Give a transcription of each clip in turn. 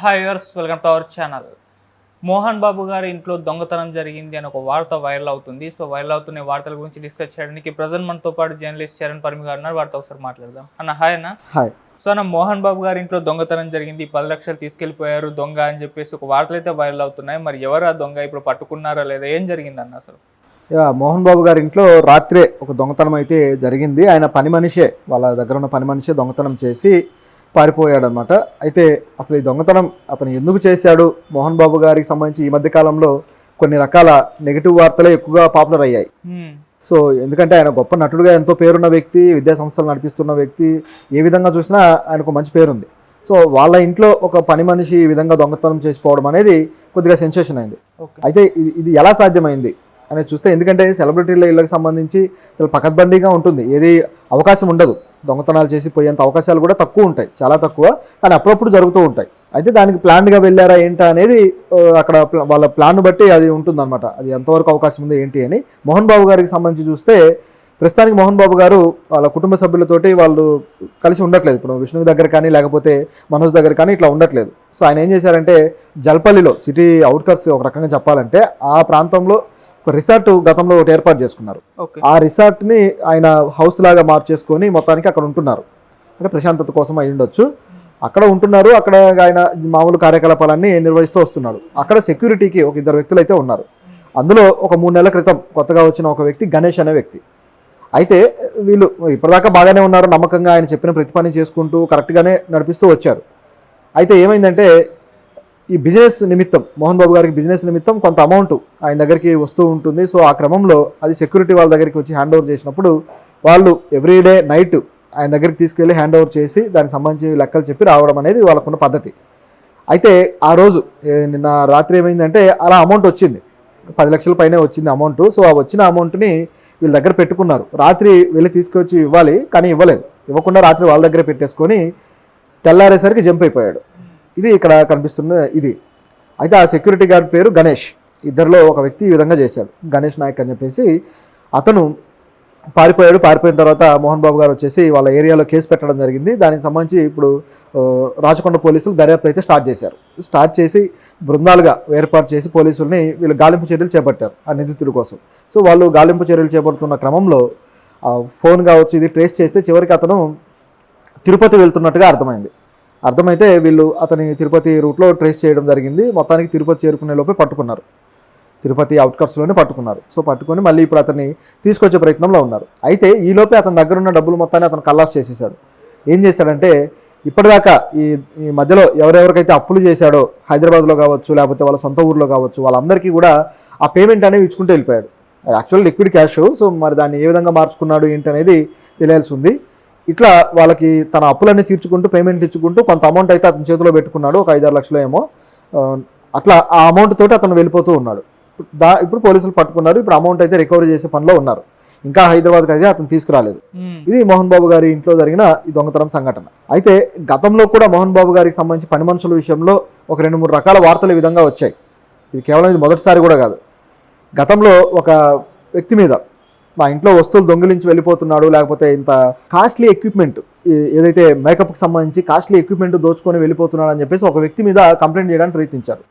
Hi viewers, welcome to our channel. Mohan Babu గారి ఇంట్లో దొంగతనం జరిగింది అని ఒక వార్త వైరల్ అవుతుంది. సో వైరల్ అవుతున్న వార్తల గురించి డిస్కస్ చేయడానికి ప్రజెంట్ మనతో పాటు జర్నలిస్ట్ చరణ్ పరిమి గారు ఉన్నారు. వారితో ఒకసారి మాట్లాడదాం. అన్న హాయ్ అన్న. హాయ్. సో అన్న, మోహన్ బాబు గారి ఇంట్లో దొంగతనం జరిగింది, 10 లక్షలు తీసుకెళ్లిపోయారు దొంగ అని చెప్పేసి ఒక వార్తలు అయితే వైరల్ అవుతున్నాయి. మరి ఎవరు ఆ దొంగ, ఇప్పుడు పట్టుకున్నారా లేదా, ఏం జరిగిందన్న అసలు? మోహన్ బాబు గారి ఇంట్లో రాత్రే ఒక దొంగతనం అయితే జరిగింది. ఆయన పని మనిషే, వాళ్ళ దగ్గర ఉన్న పని మనిషే దొంగతనం చేసి పారిపోయాడు అనమాట. అయితే అసలు ఈ దొంగతనం అతను ఎందుకు చేశాడు, మోహన్ బాబు గారికి సంబంధించి ఈ మధ్య కాలంలో కొన్ని రకాల నెగిటివ్ వార్తలే ఎక్కువగా పాపులర్ అయ్యాయి. సో ఎందుకంటే ఆయన గొప్ప నటుడుగా ఎంతో పేరున్న వ్యక్తి, విద్యా సంస్థలు నడిపిస్తున్న వ్యక్తి, ఏ విధంగా చూసినా ఆయనకు మంచి పేరుంది. సో వాళ్ళ ఇంట్లో ఒక పని మనిషి ఈ విధంగా దొంగతనం చేసిపోవడం అనేది కొద్దిగా సెన్సేషన్ అయింది. అయితే ఇది ఎలా సాధ్యమైంది అనేది చూస్తే, ఎందుకంటే సెలబ్రిటీల ఇళ్ళకి సంబంధించి పకడ్బందీగా ఉంటుంది, ఏది అవకాశం ఉండదు, దొంగతనాలు చేసి పోయేంత అవకాశాలు కూడా తక్కువ ఉంటాయి, చాలా తక్కువ, కానీ అప్పుడప్పుడు జరుగుతూ ఉంటాయి. అయితే దానికి ప్లాన్గా వెళ్ళారా ఏంటా అనేది అక్కడ వాళ్ళ ప్లాన్ బట్టి అది ఉంటుందన్నమాట. అది ఎంతవరకు అవకాశం ఉంది ఏంటి అని. మోహన్ బాబు గారికి సంబంధించి చూస్తే ప్రస్తుతానికి మోహన్ బాబు గారు వాళ్ళ కుటుంబ సభ్యులతోటి వాళ్ళు కలిసి ఉండట్లేదు. ఇప్పుడు విష్ణు దగ్గర కానీ లేకపోతే మనోజ్ దగ్గర కానీ ఇట్లా ఉండట్లేదు. సో ఆయన ఏం చేశారంటే, జల్పల్లిలో సిటీ అవుట్కట్స్ ఒక రకంగా చెప్పాలంటే ఆ ప్రాంతంలో ఒక రిసార్ట్ గతంలో ఒకటి ఏర్పాటు చేసుకున్నారు. ఆ రిసార్ట్ని ఆయన హౌస్ లాగా మార్చేసుకొని మొత్తానికి అక్కడ ఉంటున్నారు. అంటే ప్రశాంతత కోసం అయి ఉండొచ్చు, అక్కడ ఉంటున్నారు. అక్కడ ఆయన మామూలు కార్యకలాపాలన్నీ నిర్వహిస్తూ వస్తున్నాడు. అక్కడ సెక్యూరిటీకి ఒక 2 వ్యక్తులు అయితే ఉన్నారు. అందులో ఒక 3 నెలల క్రితం కొత్తగా వచ్చిన ఒక వ్యక్తి గణేష్ అనే వ్యక్తి. అయితే వీళ్ళు ఇప్పటిదాకా బాగానే ఉన్నారు, నమ్మకంగా ఆయన చెప్పిన ప్రతి పని చేసుకుంటూ కరెక్ట్గానే నడిపిస్తూ వచ్చారు. అయితే ఏమైందంటే, ఈ బిజినెస్ నిమిత్తం, మోహన్ బాబు గారికి బిజినెస్ నిమిత్తం కొంత అమౌంట్ ఆయన దగ్గరికి వస్తూ ఉంటుంది. సో ఆ క్రమంలో అది సెక్యూరిటీ వాళ్ళ దగ్గరికి వచ్చి హ్యాండ్ ఓవర్ చేసినప్పుడు వాళ్ళు ఎవ్రీడే నైట్ ఆయన దగ్గరికి తీసుకెళ్ళి హ్యాండ్ ఓవర్ చేసి దానికి సంబంధించి లెక్కలు చెప్పి రావడం అనేది వాళ్ళకున్న పద్ధతి. అయితే ఆ రోజు నిన్న రాత్రి ఏమైందంటే, అలా అమౌంట్ వచ్చింది, 10 లక్షల పైనే వచ్చింది అమౌంట్. సో ఆ వచ్చిన అమౌంట్ని వీళ్ళ దగ్గర పెట్టుకున్నారు. రాత్రి వెళ్ళి తీసుకొచ్చి ఇవ్వాలి, కానీ ఇవ్వలేదు. ఇవ్వకుండా రాత్రి వాళ్ళ దగ్గరే పెట్టేసుకొని తెల్లారేసరికి జంప్ అయిపోయాడు. ఇది ఇక్కడ కనిపిస్తున్న ఇది. అయితే ఆ సెక్యూరిటీ గార్డ్ పేరు గణేష్. ఇద్దరిలో ఒక వ్యక్తి ఈ విధంగా చేశాడు, గణేష్ నాయక్ అని చెప్పేసి. అతను పారిపోయాడు. పారిపోయిన తర్వాత మోహన్ బాబు గారు వచ్చేసి వాళ్ళ ఏరియాలో కేసు పెట్టడం జరిగింది. దానికి సంబంధించి ఇప్పుడు రాచకొండ పోలీసులు దర్యాప్తు అయితే స్టార్ట్ చేశారు. స్టార్ట్ చేసి బృందాలుగా ఏర్పాటు చేసి పోలీసుల్ని వీళ్ళు గాలింపు చర్యలు చేపట్టారు ఆ నిందితుడి కోసం. సో వాళ్ళు గాలింపు చర్యలు చేపడుతున్న క్రమంలో ఫోన్ కావచ్చు ఇది ట్రేస్ చేస్తే చివరికి అతను తిరుపతి వెళ్తున్నట్టుగా అర్థమైతే వీళ్ళు అతని తిరుపతి రూట్లో ట్రేస్ చేయడం జరిగింది. మొత్తానికి తిరుపతి చేరుకునే లోపే పట్టుకున్నారు, తిరుపతి అవుట్కట్స్లోనే పట్టుకున్నారు. సో పట్టుకొని మళ్ళీ ఇప్పుడు అతన్ని తీసుకొచ్చే ప్రయత్నంలో ఉన్నారు. అయితే ఈ లోపే అతని దగ్గర ఉన్న డబ్బులు మొత్తాన్ని అతను కల్లాస్ చేసేసాడు. ఏం చేశాడంటే, ఇప్పటిదాకా ఈ మధ్యలో ఎవరెవరికైతే అప్పులు చేశాడో హైదరాబాద్లో కావచ్చు లేకపోతే వాళ్ళ సొంత ఊర్లో కావచ్చు, వాళ్ళందరికీ కూడా ఆ పేమెంట్ అనేది ఇచ్చుకుంటూ వెళ్ళిపోయాడు. Actual liquid cash. సో మరి దాన్ని ఏ విధంగా మార్చుకున్నాడు ఏంటి అనేది తెలియాల్సి ఉంది. ఇట్లా వాళ్ళకి తన అప్పులన్నీ తీర్చుకుంటూ పేమెంట్లు ఇచ్చుకుంటూ కొంత అమౌంట్ అయితే అతని చేతిలో పెట్టుకున్నాడు, ఒక 5-6 లక్షలు ఏమో. అట్లా ఆ అమౌంట్ తోటి అతను వెళ్ళిపోతూ ఉన్నాడు. ఇప్పుడు పోలీసులు పట్టుకున్నారు. ఇప్పుడు అమౌంట్ అయితే రికవరీ చేసే పనిలో ఉన్నారు. ఇంకా హైదరాబాద్కి అయితే అతను తీసుకురాలేదు. ఇది మోహన్ బాబు గారి ఇంట్లో జరిగిన ఈ దొంగతనం సంఘటన. అయితే గతంలో కూడా మోహన్ బాబు గారికి సంబంధించి పని మనుషుల విషయంలో ఒక 2-3 రకాల వార్తలు ఈ విధంగా వచ్చాయి. ఇది కేవలం ఇది మొదటిసారి కూడా కాదు. గతంలో ఒక వ్యక్తి మీద, మా ఇంట్లో వస్తువులు దొంగిలించి వెళ్ళిపోతున్నాడు, లేకపోతే ఇంత కాస్ట్లీ ఎక్విప్మెంట్, ఏదైతే మేకప్కి సంబంధించి కాస్ట్లీ ఎక్విప్మెంట్ దోచుకొని వెళ్ళిపోతున్నాడు అని చెప్పేసి ఒక వ్యక్తి మీద కంప్లైంట్ చేయడానికి ప్రయత్నించారు.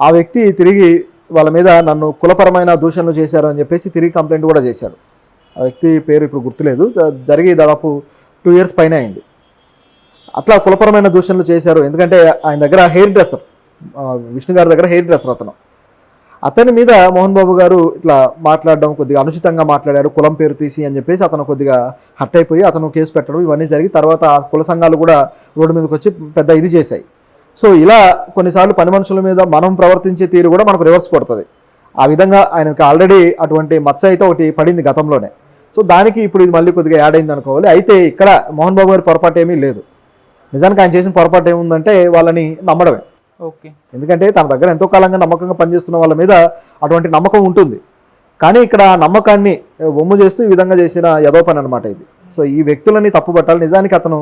ఆ వ్యక్తి తిరిగి వాళ్ళ మీద నన్ను కులపరమైన దూషణలు చేశారు అని చెప్పేసి తిరిగి కంప్లైంట్ కూడా చేశాడు. ఆ వ్యక్తి పేరు ఇప్పుడు గుర్తులేదు. జరిగి దాదాపు 2 years పైన అయింది. అట్లా కులపరమైన దూషణలు చేశారు. ఎందుకంటే ఆయన దగ్గర హెయిర్ డ్రెస్సర్, విష్ణు గారి దగ్గర హెయిర్ డ్రెస్సర్ అతని మీద మోహన్ బాబు గారు ఇట్లా మాట్లాడడం, కొద్దిగా అనుచితంగా మాట్లాడారు, కులం పేరు తీసి అని చెప్పేసి అతను కొద్దిగా హర్ట్ అయిపోయి అతను కేసు పెట్టడం ఇవన్నీ జరిగి తర్వాత కుల సంఘాలు కూడా రోడ్డు మీదకి వచ్చి పెద్ద ఇది చేశాయి. సో ఇలా కొన్నిసార్లు పని మనుషుల మీద మనం ప్రవర్తించే తీరు కూడా మనకు రివర్స్ కొడుతుంది. ఆ విధంగా ఆయనకి ఆల్రెడీ అటువంటి మచ్చ అయితే ఒకటి పడింది గతంలోనే. సో దానికి ఇప్పుడు ఇది మళ్ళీ కొద్దిగా యాడ్ అయింది అనుకోవాలి. అయితే ఇక్కడ మోహన్ బాబు గారి పొరపాటు ఏమీ లేదు. నిజానికి ఆయన చేసిన పొరపాటు ఏముందంటే వాళ్ళని నమ్మడమే. ఎందుకంటే తన దగ్గర ఎంతో కాలంగా నమ్మకంగా పనిచేస్తున్న వాళ్ళ మీద అటువంటి నమ్మకం ఉంటుంది. కానీ ఇక్కడ నమ్మకాన్ని వమ్ము చేస్తూ ఈ విధంగా చేసిన యదో పని అనమాట ఇది. సో ఈ వ్యక్తులని తప్పు పట్టాలి. నిజానికి అతను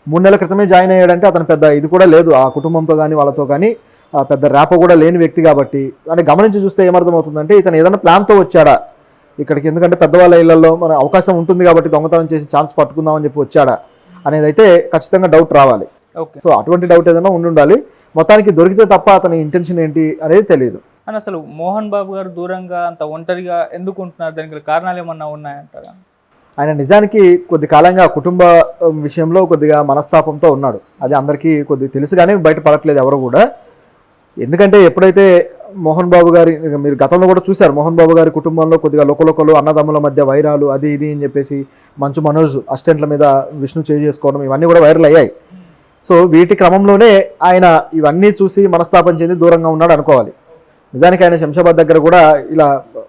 3 నెలల క్రితమే జాయిన్ అయ్యాడంటే అతను పెద్ద ఇది కూడా లేదు, ఆ కుటుంబంతో కానీ వాళ్ళతో కానీ పెద్ద ర్యాపో కూడా లేని వ్యక్తి కాబట్టి. అని గమనించి చూస్తే ఏమర్థమవుతుందంటే, ఇతను ఏదైనా ప్లాన్తో వచ్చాడా ఇక్కడికి, ఎందుకంటే పెద్దవాళ్ళ ఇళ్లలో మన అవకాశం ఉంటుంది కాబట్టి దొంగతనం చేసి ఛాన్స్ పట్టుకుందామని చెప్పి వచ్చాడా అనేది అయితే ఖచ్చితంగా డౌట్ రావాలి. ఓకే. సో అటువంటి డౌట్ ఏదైనా ఉండాలి. మొత్తానికి దొరికితే తప్ప అతని ఇంటెన్షన్ ఏంటి అనేది తెలియదు. అని అసలు మోహన్ బాబు గారు దూరంగా అంత ఒంటరిగా ఎందుకు ఉంటున్నారు? దానికి కారణాలు ఏమన్నా ఉన్నాయంటారా? ఆయన నిజానికి కొద్ది కాలంగా కుటుంబ విషయంలో కొద్దిగా మనస్తాపంతో ఉన్నాడు. అది అందరికీ కొద్దిగా తెలుసు కానీ బయట పడట్లేదు ఎవరు కూడా. ఎందుకంటే ఎప్పుడైతే మోహన్ బాబు గారి, మీరు గతంలో కూడా చూశారు, మోహన్ బాబు గారి కుటుంబంలో కొద్దిగా లోకలు అన్నదమ్ముల మధ్య వైరాలు అది ఇది అని చెప్పేసి మంచు మనోజ్ అసిస్టెంట్ల మీద విష్ణు చేసుకోవడం ఇవన్నీ కూడా వైరల్ అయ్యాయి. సో వీటి క్రమంలోనే ఆయన ఇవన్నీ చూసి మనస్తాపం చెంది దూరంగా ఉన్నాడు అనుకోవాలి. నిజానికి ఆయన శంషాబాద్ దగ్గర కూడా ఇలా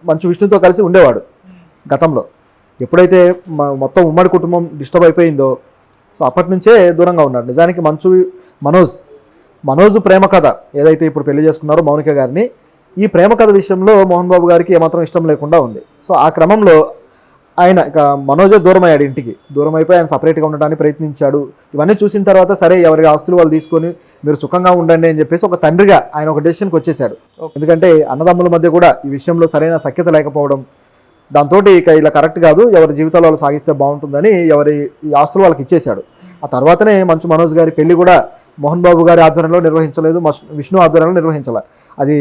మంచు విష్ణుతో కలిసి ఉండేవాడు గతంలో. ఎప్పుడైతే మొత్తం ఉమ్మడి కుటుంబం డిస్టర్బ్ అయిపోయిందో సో అప్పటి నుంచే దూరంగా ఉన్నాడు. నిజానికి మంచు మనోజ్ ప్రేమ కథ ఏదైతే ఇప్పుడు పెళ్లి చేసుకున్నారో మౌనిక గారిని, ఈ ప్రేమ కథ విషయంలో మోహన్ బాబు గారికి ఏమాత్రం ఇష్టం లేకుండా ఉంది. సో ఆ క్రమంలో ఆయన ఇక మనోజే దూరం అయ్యాడు, ఇంటికి దూరం అయిపోయి ఆయన సపరేట్గా ఉండడానికి ప్రయత్నించాడు. ఇవన్నీ చూసిన తర్వాత సరే ఎవరి ఆస్తులు వాళ్ళు తీసుకొని మీరు సుఖంగా ఉండండి అని చెప్పేసి ఒక తండ్రిగా ఆయన ఒక డెసిషన్కి వచ్చేసాడు. ఎందుకంటే అన్నదమ్ముల మధ్య కూడా ఈ విషయంలో సరైన సఖ్యత లేకపోవడం, దాంతో ఇక ఇలా కరెక్ట్ కాదు, ఎవరి జీవితాలు వాళ్ళు సాగిస్తే బాగుంటుందని ఎవరి ఈ ఆస్తులు వాళ్ళకి ఇచ్చేశాడు. ఆ తర్వాతనే మంచు మనోజ్ గారి పెళ్లి కూడా మోహన్ బాబు గారి ఆధ్వర్యంలో నిర్వహించలేదు, విష్ణు ఆధ్వర్యంలో నిర్వహించాల. అది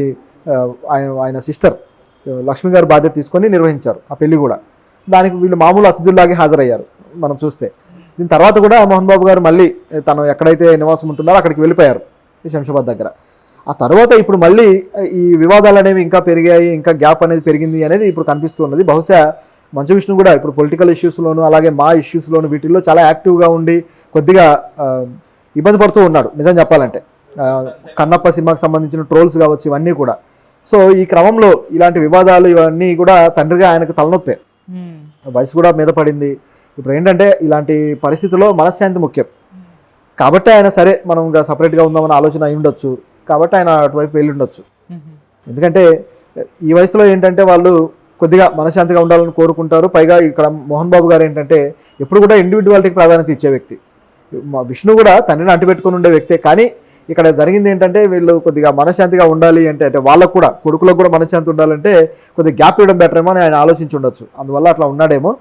ఆయన సిస్టర్ లక్ష్మి గారు బాధ్యత తీసుకొని నిర్వహించారు ఆ పెళ్లి కూడా. దానికి వీళ్ళు మామూలు అతిథుల్లాగే హాజరయ్యారు మనం చూస్తే. దీని తర్వాత కూడా మోహన్ బాబు గారు మళ్ళీ తను ఎక్కడైతే నివాసం ఉంటున్నారో అక్కడికి వెళ్ళిపోయారు ఈ శంషాబాద్ దగ్గర. ఆ తర్వాత ఇప్పుడు మళ్ళీ ఈ వివాదాలు అనేవి ఇంకా పెరిగాయి, ఇంకా గ్యాప్ అనేది పెరిగింది అనేది ఇప్పుడు కనిపిస్తున్నది. బహుశా మంచు విష్ణు కూడా ఇప్పుడు పొలిటికల్ ఇష్యూస్లోను అలాగే మా ఇష్యూస్లోను వీటిల్లో చాలా యాక్టివ్గా ఉండి కొద్దిగా ఇబ్బంది పడుతూ ఉన్నాడు నిజం చెప్పాలంటే. కన్నప్ప సినిమాకి సంబంధించిన ట్రోల్స్ కావచ్చు ఇవన్నీ కూడా. సో ఈ క్రమంలో ఇలాంటి వివాదాలు ఇవన్నీ కూడా తండ్రిగా ఆయనకు తలనొప్పే, వయసు కూడా మీద పడింది. ఇప్పుడు ఏంటంటే ఇలాంటి పరిస్థితుల్లో మనశ్శాంతి ముఖ్యం కాబట్టి ఆయన సరే మనం ఇంకా సపరేట్గా ఉందామని ఆలోచన అయి ఉండొచ్చు కాబట్టి ఆయన అటువైపు వెళ్ళి ఉండొచ్చు. ఎందుకంటే ఈ వయసులో ఏంటంటే వాళ్ళు కొద్దిగా మనశ్శాంతిగా ఉండాలని కోరుకుంటారు. పైగా ఇక్కడ మోహన్ బాబు గారు ఏంటంటే ఎప్పుడు కూడా ఇండివిజువాలిటీకి ప్రాధాన్యత ఇచ్చే వ్యక్తి. విష్ణు కూడా తండ్రిని అంటిపెట్టుకుని ఉండే వ్యక్తే. కానీ ఇక్కడ జరిగింది ఏంటంటే వీళ్ళు కొద్దిగా మనశ్శాంతిగా ఉండాలి అంటే వాళ్ళకు కూడా కొడుకులకు కూడా మనశ్శాంతి ఉండాలంటే కొద్దిగా గ్యాప్ ఇవ్వడం బెటర్ ఏమో అని ఆయన ఆలోచించి ఉండొచ్చు. అందువల్ల అట్లా ఉన్నాడేమో.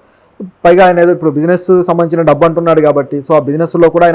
పైగా ఆయన ఏదో ఇప్పుడు బిజినెస్ సంబంధించిన డబ్బు అంటున్నాడు కాబట్టి సో ఆ బిజినెస్లో కూడా ఆయన